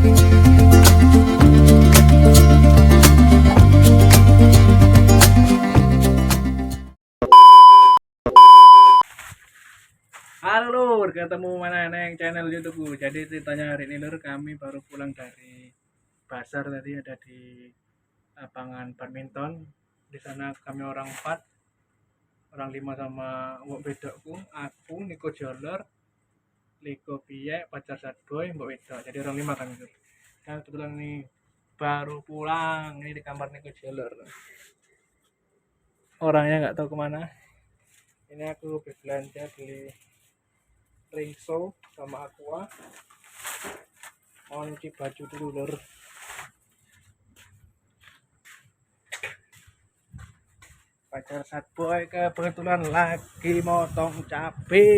Halo Lur, ketemu mana neng channel YouTubeku. Jadi ceritanya hari ini Lur, kami baru pulang dari pasar tadi, ada di lapangan badminton. Di sana kami orang 4, orang 5 sama Mbok Bedokku, aku, Niko Jolor, Liko Piye, pacar Sadboy, Mbok Bedok. Jadi orang 5 kami Lur. Dan kebetulan nih baru pulang, ini di kamar Niko Jolor. Orangnya nggak tahu kemana. Ini aku belanja beli ringso sama aqua, mau nyuci baju dulu Lur. Pacar Sadboy kebetulan lagi motong cabe.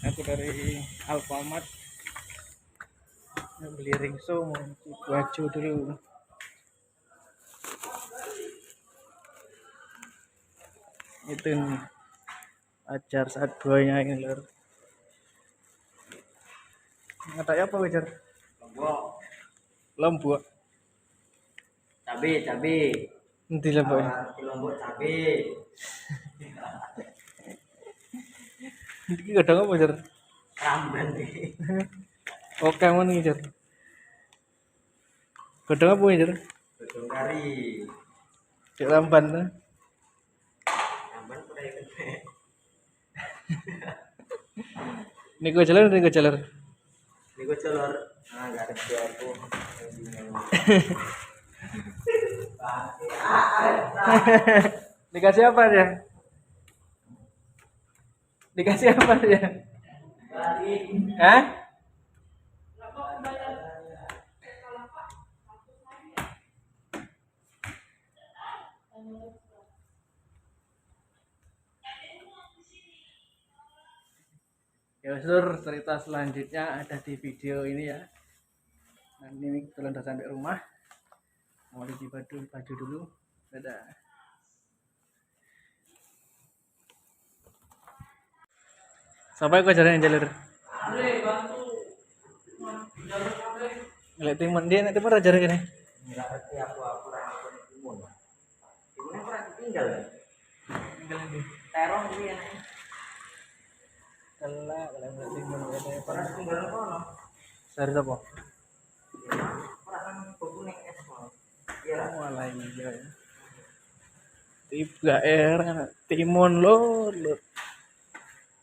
Aku dari Alfamart beli ringso, mau nyuci baju dulu. Itu nih pacar Sadboynya ini Lur. Ngetak apa wajar? Lombok. Cabe. Nanti Lombok. Lombok cabe. Ini kadang apa wajar? Ramban deh. Oke mau nih wajar. Kadang apa wajar? Gedung kari. Cek lamban tuh. Ramban udah ya kene. Niko Jolor. Ini gue celor. Nah, enggak ada aku. Dikasih apa dia? Dikasih apa dia? Hah? Ya Sur, cerita selanjutnya ada di video ini ya. Nanti ini kebetulan udah sampai rumah, mau cuci baju dulu. Dadah. Sampai kau jalan jalur. Ngeliat timun dia nanti pernah jalan gini. Enggak ngerti aku orang timun. Timunnya pernah tinggal ya? Tinggal ini. Terong ini anaknya. Kalau ngeliat timun katanya Pernah tinggal di mana? Sari apa? Orang kuning es kok. Iya. Malah iya ya. Tiga timun lor.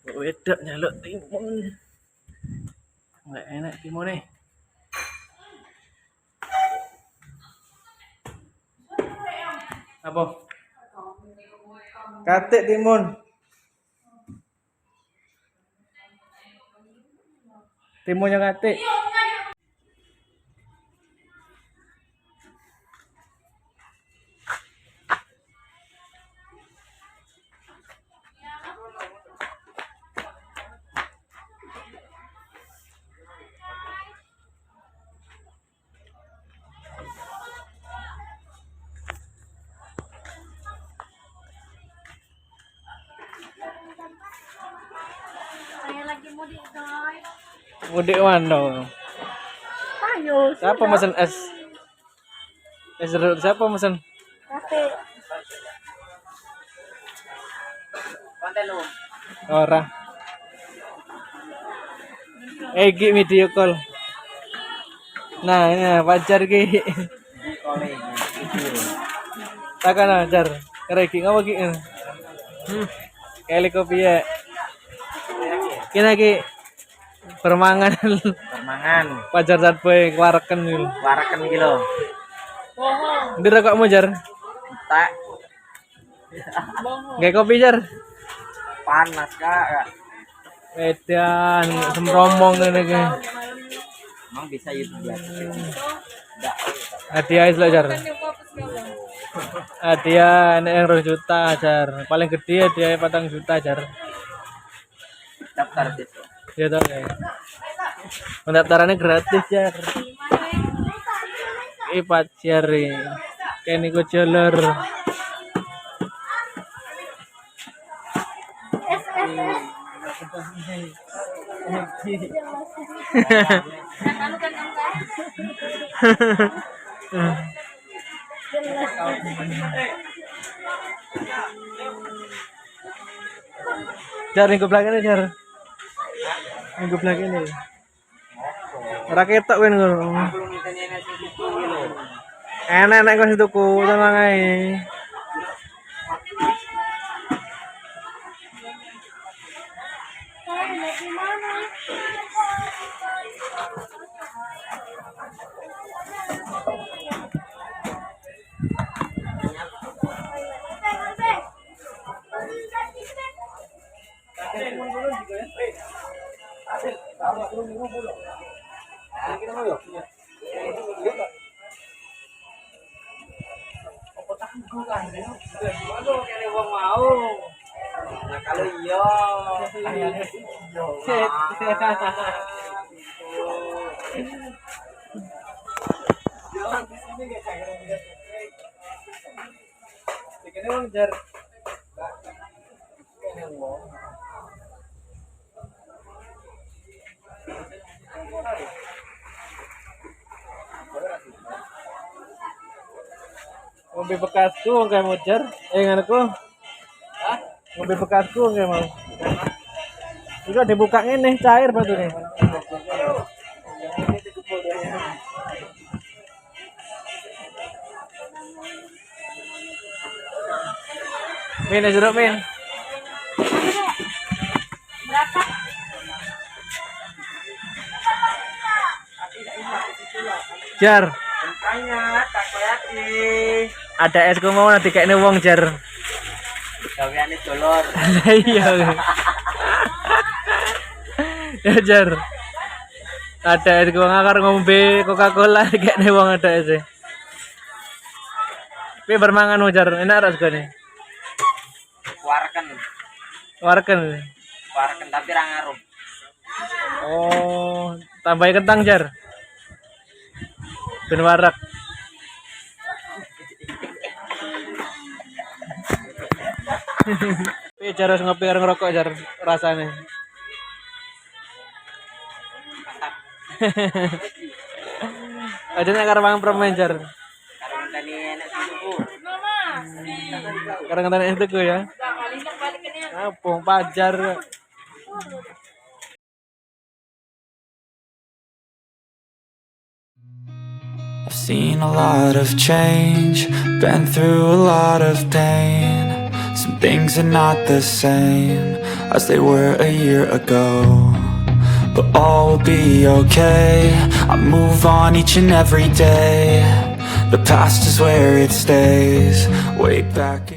Beda nyaluk timun. Nggak enak timun nih. Apa? Katik timun. Timunnya katik. Saya lagi mudik guys. Mudik mana? Ayo. Siapa mesen es? Es jeruk siapa mesen? Kafe. Konten lu. Orang. Egi video call. Nah, ini pacar ki. Kolej. Takkan ajar. Kereki ngapa ki? Kali kopi ya. Kina ki permangan Permangan. pacar Sadboy wareken gitu. Waraken iki lho. Ndira kok mau jar? Tak Gak kopi jar. panas Kak. Edan semromong ngene iki. Emang bisa YouTube ya? Enggak. Hadiah lah jar. Hadiah nek yang 2 juta jar. Paling gede hadiah 4 juta jar. Daftar besok. Ya toh ya. Pendaftarannya gratis jar. Pacar kayak Niko Jolor. Jar minggu belakang ini jar. Minggu belakang ini. Raketok kan ngono. Belum ditanya nasi itu gitu. Enak kok situku tenang ae. Saya lagi mana? Aduh, kene wong mau. Nah, kalau iya. Dikene wong jar. Mobil bekasku kayak mau jar. Nganku. Hah? Mobil bekasku kayak mau. Itu dibuka ini cair batu nih. Min, jeruk min. Berapa? Jar, Tanya, tak koyaki. ada es ku mau nanti kayaknya wong jar. Gaweane dolor. Iya. Ya jar. Ada es ku ngakar ngombe Coca-Cola kayaknya wong ada es. Tapi bermangan jar, enak ras gone. Warken. Warken. Warken tapi ra ngaruh. Oh, tambahin kentang jar. Ben warak. Tapi jar harus ngopi karo ngerokok jar rasanya. Ada nak karo mangan permen jar. Karo ngenteni enak suku. Karo ngenteni itu ya. Apa pajar. I've seen a lot of change, been through a lot of pain. Some things are not the same as they were a year ago, but all will be okay. I move on each and every day. The past is where it stays, way back.